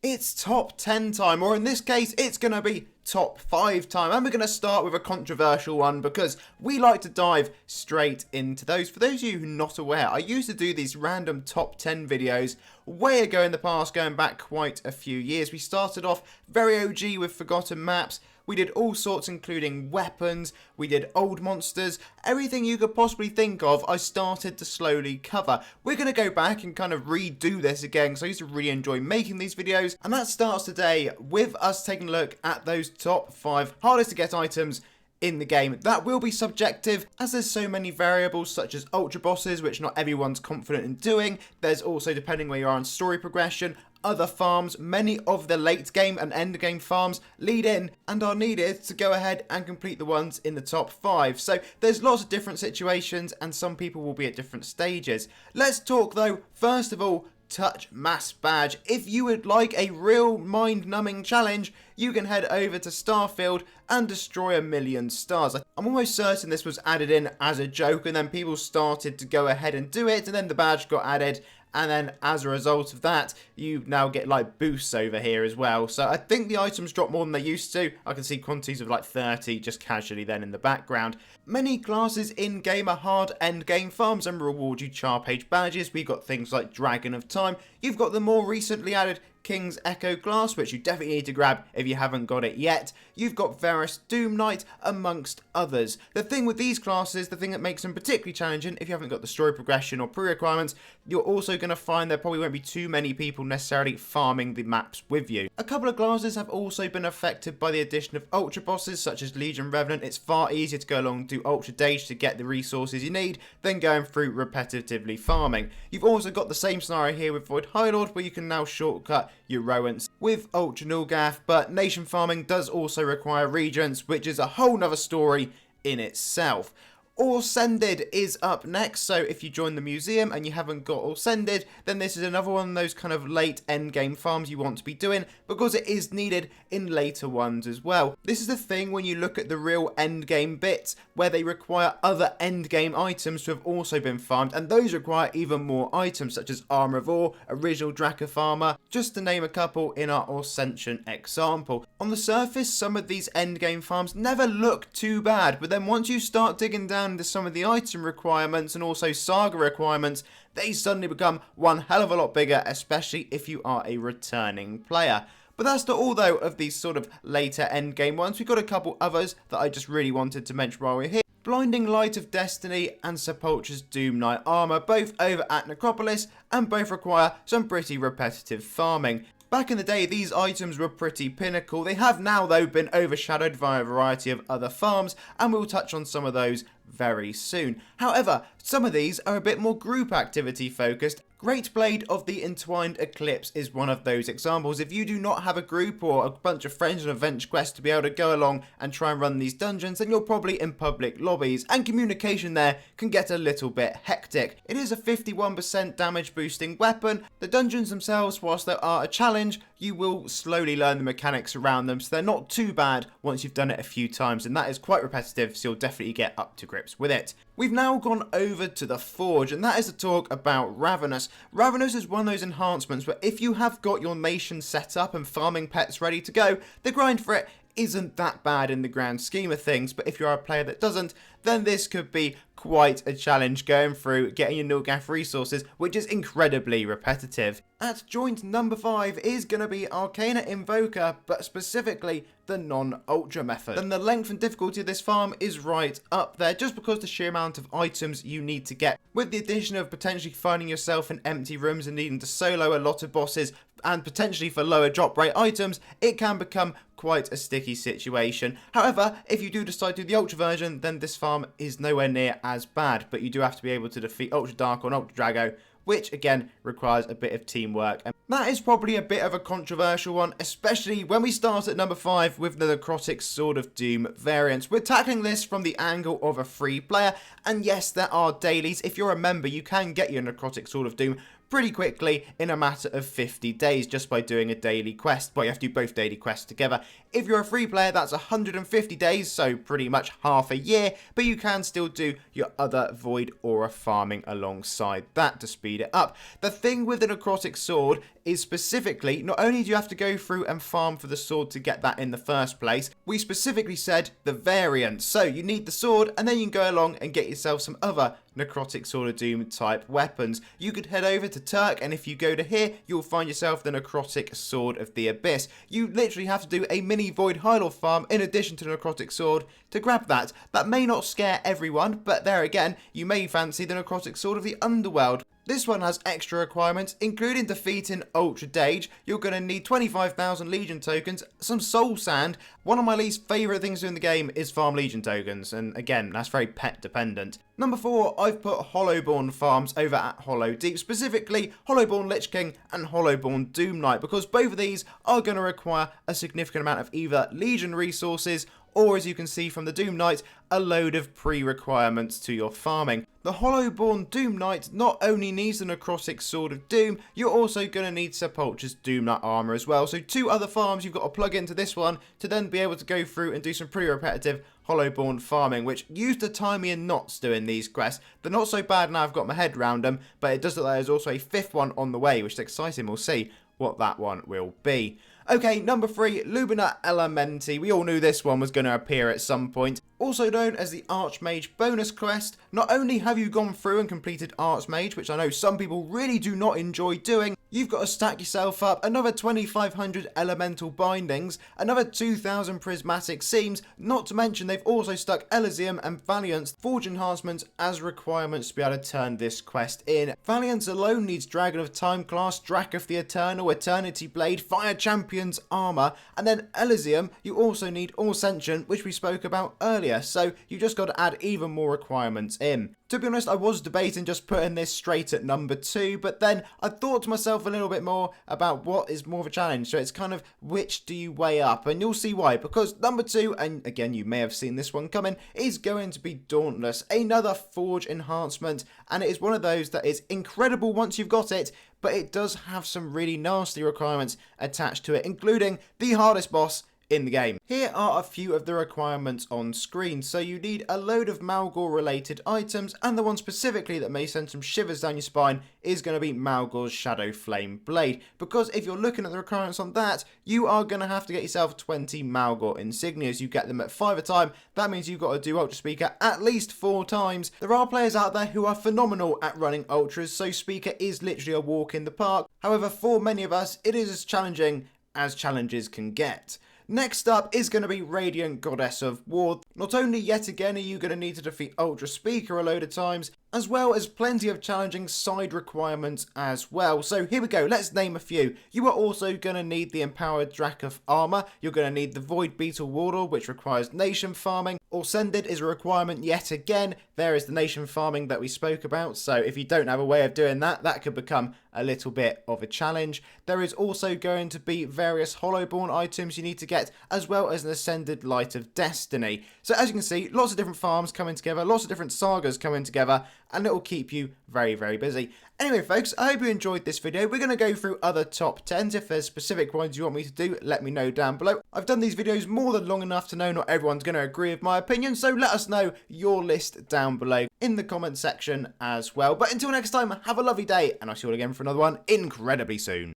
It's top 10 time, or in this case, it's going to be top 5 time. And we're going to start with a controversial one because we like to dive straight into those. For those of you who are not aware, I used to do these random top 10 videos way ago in the past, going back quite a few years. We started off very OG with forgotten maps. We did all sorts, including weapons, we did old monsters, everything you could possibly think of, I started to slowly cover. We're going to go back and kind of redo this again, because I used to really enjoy making these videos, and that starts today with us taking a look at those top 5 hardest to get items in the game. That will be subjective, as there's so many variables such as ultra bosses, which not everyone's confident in doing. There's also, depending where you are in story progression, other farms. Many of the late game and end game farms lead in and are needed to go ahead and complete the ones in the top 5. So there's lots of different situations and some people will be at different stages. Let's talk though, first of all, Touch Mass Badge. If you would like a real mind-numbing challenge, you can head over to Starfield and destroy 1,000,000 stars. I'm almost certain this was added in as a joke, and then people started to go ahead and do it, and then the badge got added, and then as a result of that, you now get like boosts over here as well. So I think the items drop more than they used to. I can see quantities of like 30 just casually then in the background. Many classes in game are hard end game farms and reward you char page badges. We've got things like Dragon of Time. You've got the more recently added King's Echo class, which you definitely need to grab if you haven't got it yet. You've got Varus Doom Knight, amongst others. The thing with these classes, the thing that makes them particularly challenging, if you haven't got the story progression or pre-requirements, you're also going to find there probably won't be too many people necessarily farming the maps with you. A couple of classes have also been affected by the addition of ultra bosses, such as Legion Revenant. It's far easier to go along and do Ultra Dage to get the resources you need than going through repetitively farming. You've also got the same scenario here with Void High Lord, where you can now shortcut your Roents with Ultra Nulgath, but nation farming does also require regents, which is a whole nother story in itself. Ascended is up next, so if you join the museum and you haven't got Ascended, then this is another one of those kind of late end game farms you want to be doing, because it is needed in later ones as well. This is the thing when you look at the real end game bits, where they require other end game items to have also been farmed, and those require even more items, such as Armor of Ore, Original Dracov Armor, just to name a couple in our Ascension example. On the surface, some of these end game farms never look too bad, but then once you start digging down into some of the item requirements and also saga requirements, they suddenly become one hell of a lot bigger, especially if you are a returning player. But that's not all though of these sort of later endgame ones. We've got a couple others that I just really wanted to mention while we're here. Blinding Light of Destiny and Sepulture's Doom Knight armor, both over at Necropolis, and both require some pretty repetitive farming. Back in the day, these items were pretty pinnacle. They have now, though, been overshadowed by a variety of other farms, and we'll touch on some of those very soon. However, some of these are a bit more group activity focused. Great Blade of the Entwined Eclipse is one of those examples. If you do not have a group or a bunch of friends on AdventureQuest to be able to go along and try and run these dungeons, then you're probably in public lobbies, and communication there can get a little bit hectic. It is a 51% damage boosting weapon. The dungeons themselves, whilst they are a challenge, you will slowly learn the mechanics around them, so they're not too bad once you've done it a few times, and that is quite repetitive, so you'll definitely get up to grips with it. We've now gone over to the Forge, and that is to talk about Ravenous. Ravenous is one of those enhancements where if you have got your nation set up and farming pets ready to go, the grind for it isn't that bad in the grand scheme of things, but if you're a player that doesn't, then this could be quite a challenge going through getting your Nulgath resources, which is incredibly repetitive. At joint number 5 is going to be Arcana Invoker, but specifically the non-ultra method. Then the length and difficulty of this farm is right up there, just because the sheer amount of items you need to get. With the addition of potentially finding yourself in empty rooms and needing to solo a lot of bosses, and potentially for lower drop rate items, it can become quite a sticky situation. However, if you do decide to do the Ultra version, then this farm is nowhere near as bad, but you do have to be able to defeat Ultra Dark or Ultra Drago, which again requires a bit of teamwork. And that is probably a bit of a controversial one, especially when we start at number 5 with the Necrotic Sword of Doom variants. We're tackling this from the angle of a free player, and yes, there are dailies. If you're a member, you can get your Necrotic Sword of Doom pretty quickly in a matter of 50 days just by doing a daily quest. Well, you have to do both daily quests together. If you're a free player, that's 150 days, so pretty much half a year, but you can still do your other Void Aura farming alongside that to speed it up. The thing with the necrotic sword is specifically, not only do you have to go through and farm for the sword to get that in the first place, we specifically said the variants. So you need the sword, and then you can go along and get yourself some other necrotic sword of doom type weapons. You could head over to Turk, and if you go to here, you'll find yourself the necrotic sword of the abyss. You literally have to do a mini void hylor farm in addition to the necrotic sword to grab that. That may not scare everyone, but there again, you may fancy the necrotic sword of the underworld. This one has extra requirements, including defeating Ultra Dage. You're going to need 25,000 Legion tokens, some Soul Sand. One of my least favourite things to do in the game is farm Legion tokens, and again, that's very pet dependent. Number 4, I've put Hollowborn farms over at Hollow Deep, specifically Hollowborn Lich King and Hollowborn Doom Knight, because both of these are going to require a significant amount of either Legion resources or, as you can see from the Doom Knight, a load of pre-requirements to your farming. The Hollowborn Doom Knight not only needs the necrotic sword of doom, you're also going to need Sepulchre's Doom Knight armor as well. So 2 other farms you've got to plug into this one to then be able to go through and do some pre-repetitive Hollowborn farming, which used to tie me in knots doing these quests. They're not so bad now I've got my head around them, but it does look like there's also a 5th one on the way, which is exciting. We'll see what that one will be. Okay, number 3, Lubina Elementi. We all knew this one was going to appear at some point. Also known as the Archmage bonus quest. Not only have you gone through and completed Archmage, which I know some people really do not enjoy doing, you've got to stack yourself up another 2,500 elemental bindings, another 2,000 prismatic seams, not to mention they've also stuck Elysium and Valiant's Forge enhancements as requirements to be able to turn this quest in. Valiant's alone needs Dragon of Time class, Drac the Eternal, Eternity Blade, Fire Champion's armor, and then Elysium, you also need Ascension, which we spoke about earlier, so you just got to add even more requirements in. To be honest, I was debating just putting this straight at number 2, but then I thought to myself a little bit more about what is more of a challenge, so it's kind of which do you weigh up, and you'll see why, because number 2, and again you may have seen this one coming, is going to be Dauntless, another Forge enhancement, and it is one of those that is incredible once you've got it, but it does have some really nasty requirements attached to it, including the hardest boss in the game. Here are a few of the requirements on screen. So you need a load of Malgor related items, and the one specifically that may send some shivers down your spine is going to be Malgor's Shadow Flame Blade, because if you're looking at the requirements on that, you are going to have to get yourself 20 Malgor insignias. You get them at 5 a time. That means you've got to do Ultra Speaker at least 4 times. There are players out there who are phenomenal at running Ultras, so Speaker is literally a walk in the park. However, for many of us, it is as challenging as challenges can get. Next up is going to be Radiant Goddess of War. Not only yet again are you going to need to defeat Ultra Speaker a load of times, as well as plenty of challenging side requirements as well. So here we go, let's name a few. You are also going to need the Empowered Drac of Armor, you're going to need the Void Beetle Warlord, which requires nation farming. Ascended is a requirement yet again. There is the nation farming that we spoke about, so if you don't have a way of doing that, that could become a little bit of a challenge. There is also going to be various Hollowborn items you need to get, as well as an Ascended Light of Destiny. So as you can see, lots of different farms coming together, lots of different sagas coming together, and it will keep you very, very busy. Anyway, folks, I hope you enjoyed this video. We're going to go through other top 10s. If there's specific ones you want me to do, let me know down below. I've done these videos more than long enough to know not everyone's going to agree with my opinion, so let us know your list down below in the comment section as well. But until next time, have a lovely day, and I'll see you all again for another one incredibly soon.